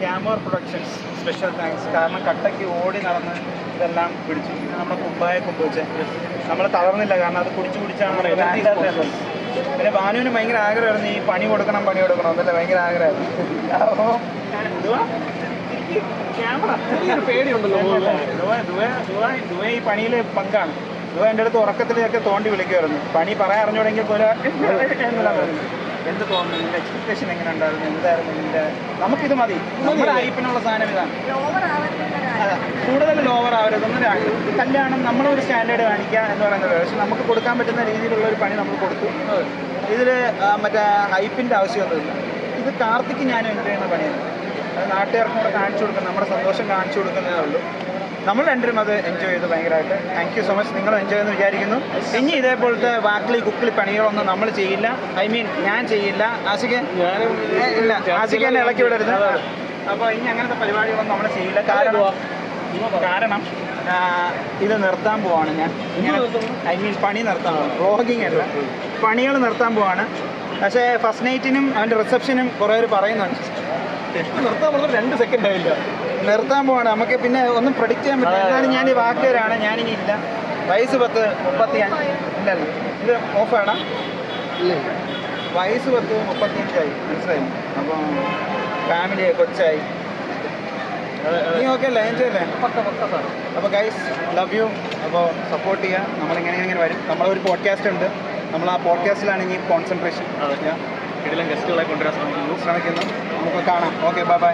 ക്യാമർ productions special thanks. കാരണം കട്ടയ്ക്ക് ഓടി നടന്ന് ഇതെല്ലാം പിടിച്ചു. പിന്നെ നമ്മുടെ കുമ്പായ കൊണ്ടുവച്ച് നമ്മൾ തളർന്നില്ല. കാരണം അത് കുടിച്ചാണ്. പിന്നെ ഭാനുവിന് ഭയങ്കര ആഗ്രഹമായിരുന്നു ഈ പണി കൊടുക്കണം എന്നല്ല ഭയങ്കര ആഗ്രഹമായിരുന്നു. അപ്പോൾ ക്യാമറ പേടിയുണ്ടല്ലോ. ദുബൈ ഈ പണിയിൽ പങ്കാണ്. എൻ്റെ അടുത്ത് ഉറക്കത്തിലൊക്കെ തോണ്ടി വിളിക്കുമായിരുന്നു. പണി പറയാൻ അറിഞ്ഞുകൂടെങ്കിൽ പോലെ എന്നതാണ് എന്ത് തോന്നുന്നു, നിന്റെ എക്സ്പെക്ടേഷൻ എങ്ങനെ ഉണ്ടായിരുന്നു, എന്തായിരുന്നു നിന്റെ? നമുക്കിത് മതി, നമ്മുടെ ഹൈപ്പിനുള്ള സാധനം ഇതാണ്. അതെ, കൂടുതൽ ലോവർ ആവരുതെന്ന് കല്യാണം നമ്മളൊരു സ്റ്റാൻഡേർഡ് കാണിക്കുക എന്ന് പറയുന്നത്. പക്ഷെ നമുക്ക് കൊടുക്കാൻ പറ്റുന്ന രീതിയിലുള്ള ഒരു പണി നമ്മൾ കൊടുത്തു. ഇതിൽ മറ്റേ ഹൈപ്പിൻ്റെ ആവശ്യമൊന്നുമില്ല. ഇത് കാർത്തിക്ക് ഞാൻ എൻജോയ് ചെയ്യുന്ന പണിയാണ്. അത് നാട്ടുകാർക്കും കൂടെ കാണിച്ചു കൊടുക്കുന്നത്, നമ്മുടെ സന്തോഷം കാണിച്ചു കൊടുക്കുന്നതേ ഉള്ളൂ. നമ്മൾ രണ്ടും അത് എൻജോയ് ചെയ്തു ഭയങ്കരമായിട്ട്. Thank you so much. നിങ്ങൾ എൻജോയ് എന്ന് വിചാരിക്കുന്നു. ഇനി ഇതേപോലത്തെ വാക്കിലി കുക്കിളി പണികളൊന്നും നമ്മൾ ചെയ്യില്ല. ഞാൻ ചെയ്യില്ല. ആശിക്ക് ഇല്ല, ആശിക്ക് ഇളക്കി വിടരുത്. അപ്പോൾ ഇനി അങ്ങനത്തെ പരിപാടികളൊന്നും നമ്മൾ ചെയ്യില്ല. കാരണം ഇത് നിർത്താൻ പോവാണ് ഞാൻ. പണി നിർത്താൻ പോവാണ്. വ്ളോഗിങ് അല്ല, പണികൾ നിർത്താൻ പോവാണ്. പക്ഷേ ഫസ്റ്റ് നൈറ്റിനും അവൻ്റെ റിസപ്ഷനും കുറേ പേര് പറയുന്നുണ്ട് നിർത്താൻ പറഞ്ഞാൽ 2 സെക്കൻഡ് ആയില്ല. നിർത്താൻ പോവാണ്. നമുക്ക് പിന്നെ ഒന്നും പ്രഡിക്റ്റ് ചെയ്യാൻ പറ്റില്ല. എന്നാലും ഞാൻ ഈ വാക്കുകാരാണ്. ഞാനിനി ഇല്ല. വയസ്സ് 35 ഇല്ലല്ലോ. ഇത് ഓഫാണ്. വയസ്സ് 35 മനസ്സിലായി. അപ്പം ഫാമിലി കൊച്ചായി. നീ ഓക്കെ അല്ലേ? എൻജോയ് അല്ലേ? അപ്പോൾ ഗൈസ്, ലവ് യു. അപ്പോൾ സപ്പോർട്ട് ചെയ്യുക. നമ്മളിങ്ങനെ വരും. നമ്മളൊരു പോഡ്കാസ്റ്റ് ഉണ്ട്. നമ്മൾ ആ പോഡ്കാസ്റ്റിലാണ് ഇനി കോൺസെൻട്രേഷൻ. ഇതിലും ഗസ്റ്റുകളെ കൊണ്ടുവരാൻ ശ്രമിക്കുന്നു. നമുക്ക് കാണാം. Okay, by.